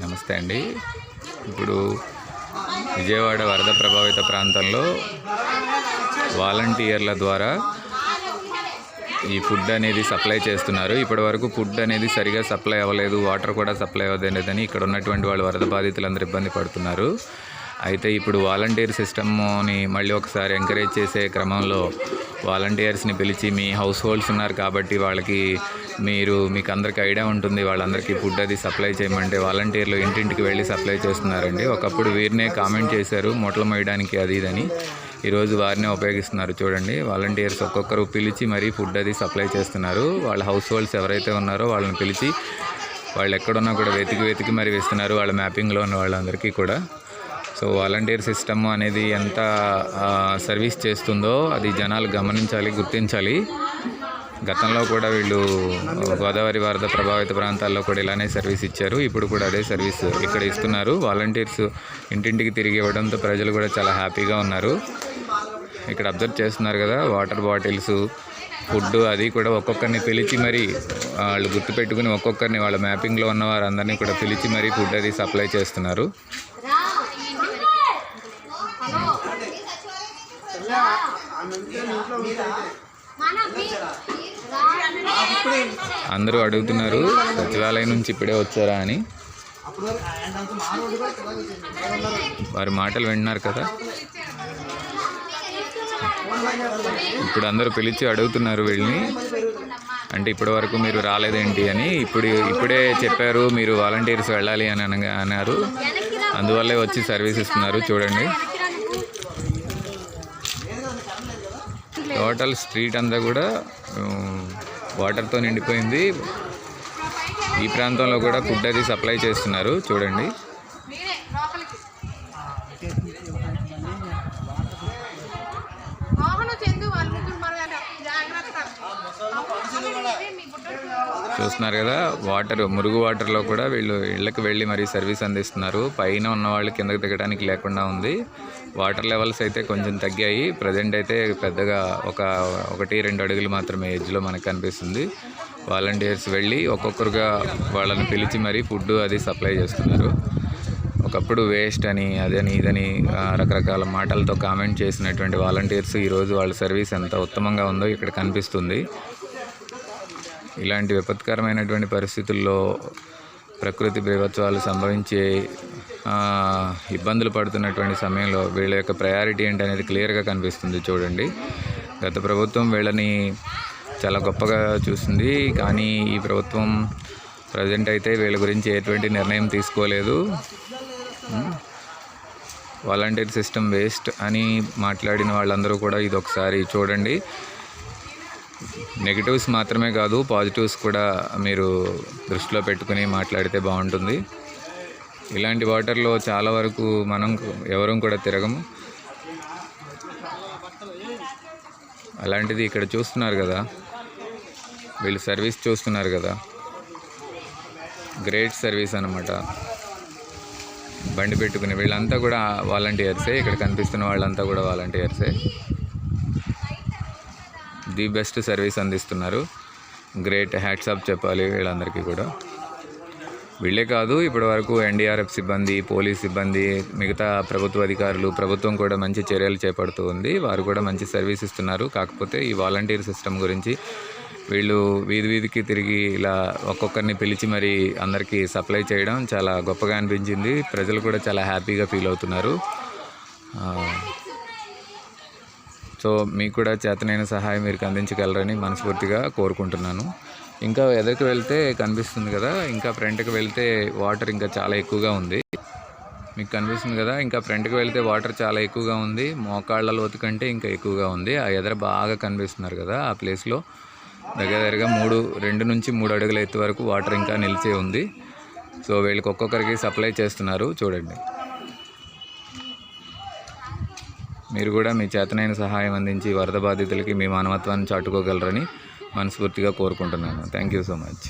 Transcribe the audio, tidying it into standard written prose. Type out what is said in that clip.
నమస్తే అండి. ఇప్పుడు విజయవాడ వరద ప్రభావిత ప్రాంతంలో వాలంటీర్ల ద్వారా ఈ ఫుడ్ అనేది సప్లై చేస్తున్నారు. ఇప్పటి వరకు ఫుడ్ అనేది సరిగా సప్లై అవ్వలేదు, వాటర్ కూడా సప్లై అవ్వలేదని ఇక్కడ ఉన్నటువంటి వాళ్ళు వరద బాధితులందరూ ఇబ్బంది పడుతున్నారు. అయితే ఇప్పుడు వాలంటీర్ సిస్టమ్ని మళ్ళీ ఒకసారి ఎంకరేజ్ చేసే క్రమంలో వాలంటీర్స్ని పిలిచి, మీ హౌస్ హోల్డ్స్ ఉన్నారు కాబట్టి వాళ్ళకి మీకు అందరికీ ఐడియా ఉంటుంది, వాళ్ళందరికీ ఫుడ్ అది సప్లై చేయమంటే వాలంటీర్లు ఇంటింటికి వెళ్ళి సప్లై చేస్తున్నారండి. ఒకప్పుడు వీరినే కామెంట్ చేశారు మూటలు మోయడానికి అది ఇదని, ఈరోజు వారినే ఉపయోగిస్తున్నారు. చూడండి, వాలంటీర్స్ ఒక్కొక్కరు పిలిచి మరీ ఫుడ్ అది సప్లై చేస్తున్నారు. వాళ్ళ హౌస్ హోల్డ్స్ ఎవరైతే ఉన్నారో వాళ్ళని పిలిచి వాళ్ళు ఎక్కడున్నా కూడా వెతికి మరీ వేస్తున్నారు, వాళ్ళ మ్యాపింగ్లో ఉన్న వాళ్ళందరికీ కూడా. సో వాలంటీర్ సిస్టమ్ అనేది ఎంత సర్వీస్ చేస్తుందో అది జనాలు గమనించాలి, గుర్తించాలి. గతంలో కూడా వీళ్ళు గోదావరి వరద ప్రభావిత ప్రాంతాల్లో కూడా ఇలానే సర్వీస్ ఇచ్చారు. ఇప్పుడు కూడా అదే సర్వీస్ ఇక్కడ ఇస్తున్నారు. వాలంటీర్స్ ఇంటింటికి తిరిగి ఇవ్వడంతో ప్రజలు కూడా చాలా హ్యాపీగా ఉన్నారు. ఇక్కడ అబ్జర్వ్ చేస్తున్నారు కదా, వాటర్ బాటిల్స్, ఫుడ్ అది కూడా ఒక్కొక్కరిని పిలిచి మరీ వాళ్ళు గుర్తుపెట్టుకుని ఒక్కొక్కరిని వాళ్ళ మ్యాపింగ్లో ఉన్న వారందరినీ కూడా పిలిచి మరీ ఫుడ్ అది సప్లై చేస్తున్నారు. అందరూ అడుగుతున్నారు సచివాలయం నుంచి ఇప్పుడే వచ్చారా అని. వారి మాటలు వింటున్నారు కదా. ఇప్పుడు అందరూ పిలిచి అడుగుతున్నారు వీళ్ళని, అంటే ఇప్పటి వరకు మీరు రాలేదేంటి అని. ఇప్పుడే చెప్పారు మీరు వాలంటీర్స్ వెళ్ళాలి అని అన్నారు, అందువల్లే వచ్చి సర్వీస్ ఇస్తున్నారు. చూడండి, టోటల్ స్ట్రీట్ అంతా కూడా వాటర్తో నిండిపోయింది. ఈ ప్రాంతంలో కూడా ఫుడ్ అది సప్లై చేస్తున్నారు. చూడండి, చూస్తున్నారు కదా, మురుగు వాటర్లో కూడా వీళ్ళు ఇళ్ళకి వెళ్ళి మరీ సర్వీస్ అందిస్తున్నారు. పైన ఉన్న వాళ్ళు కిందకి దిగడానికి లేకుండా ఉంది. వాటర్ లెవెల్స్ అయితే కొంచెం తగ్గాయి. ప్రజెంట్ అయితే పెద్దగా 1-2 అడుగులు మాత్రమే ఎడ్జ్లో మనకు కనిపిస్తుంది. వాలంటీర్స్ వెళ్ళి ఒక్కొక్కరుగా వాళ్ళని పిలిచి మరీ ఫుడ్ అది సప్లై చేస్తున్నారు. ఒకప్పుడు వేస్ట్ అని అదని ఇదని రకరకాల మాటలతో కామెంట్ చేసినటువంటి వాలంటీర్స్ ఈరోజు వాళ్ళ సర్వీస్ ఎంత ఉత్తమంగా ఉందో ఇక్కడ కనిపిస్తుంది. ఇలాంటి విపత్కరమైనటువంటి పరిస్థితుల్లో ప్రకృతి బీభత్సాలు సంభవించే ఇబ్బందులు పడుతున్నటువంటి సమయంలో వీళ్ళ యొక్క ప్రయారిటీ ఏంటి అనేది క్లియర్గా కనిపిస్తుంది. చూడండి, గత ప్రభుత్వం వీళ్ళని చాలా గొప్పగా చూసింది, కానీ ఈ ప్రభుత్వం ప్రజెంట్ అయితే వీళ్ళ గురించి ఎటువంటి నిర్ణయం తీసుకోలేదు. వాలంటీర్ సిస్టమ్ వేస్ట్ అని మాట్లాడిన వాళ్ళందరూ కూడా ఇది ఒకసారి చూడండి. నెగిటివ్స్ మాత్రమే కాదు, పాజిటివ్స్ కూడా మీరు దృష్టిలో పెట్టుకుని మాట్లాడితే బాగుంటుంది. ఇలాంటి వాటర్లో చాలా వరకు మనం ఎవరూ కూడా తిరగము. అలాంటిది ఇక్కడ చూస్తున్నారు కదా, వీళ్ళు సర్వీస్ చూస్తున్నారు కదా, గ్రేట్ సర్వీస్ అన్నమాట. బండి పెట్టుకుని వీళ్ళంతా కూడా వాలంటీర్సే, ఇక్కడ కనిపిస్తున్న వాళ్ళంతా కూడా వాలంటీర్సే. ది బెస్ట్ సర్వీస్ అందిస్తున్నారు. గ్రేట్, హ్యాట్స్ ఆఫ్ చెప్పాలి వీళ్ళందరికీ కూడా. వీళ్ళే కాదు, ఇప్పటి వరకు ఎన్డీఆర్ఎఫ్ సిబ్బంది, పోలీస్ సిబ్బంది, మిగతా ప్రభుత్వ అధికారులు, ప్రభుత్వం కూడా మంచి చర్యలు చేపడుతూ ఉంది. వారు కూడా మంచి సర్వీస్ ఇస్తున్నారు. కాకపోతే ఈ వాలంటీర్ సిస్టమ్ గురించి వీళ్ళు వీధికి తిరిగి ఇలా ఒక్కొక్కరిని పిలిచి మరి అందరికీ సప్లై చేయడం చాలా గొప్పగా అనిపించింది. ప్రజలు కూడా చాలా హ్యాపీగా ఫీల్ అవుతున్నారు. సో మీకు కూడా చేతనైన సహాయం మీరు అందించగలరని మనస్ఫూర్తిగా కోరుకుంటున్నాను. ఇంకా ఎదురుకు వెళ్తే కనిపిస్తుంది కదా, ఇంకా ఫ్రంట్కి వెళ్తే వాటర్ ఇంకా చాలా ఎక్కువగా ఉంది. మీకు కనిపిస్తుంది కదా, ఇంకా ఫ్రంట్కి వెళ్తే వాటర్ చాలా ఎక్కువగా ఉంది. మోకాళ్ళ లోతు కంటే ఇంకా ఎక్కువగా ఉంది. ఆ ఎదర బాగా కనిపిస్తున్నారు కదా, ఆ ప్లేస్లో దగ్గరగా 2 నుంచి 3 అడుగుల ఎత్తు వరకు వాటర్ ఇంకా నిలిచే ఉంది. సో వీళ్ళకి ఒక్కొక్కరికి సప్లై చేస్తున్నారు. చూడండి, మీరు కూడా మీ చేతనైన సహాయం అందించి వరద బాధితులకి మీ మానవత్వాన్ని చాటుకోగలరని మనస్ఫూర్తిగా కోరుకుంటున్నాను. Thank you so much.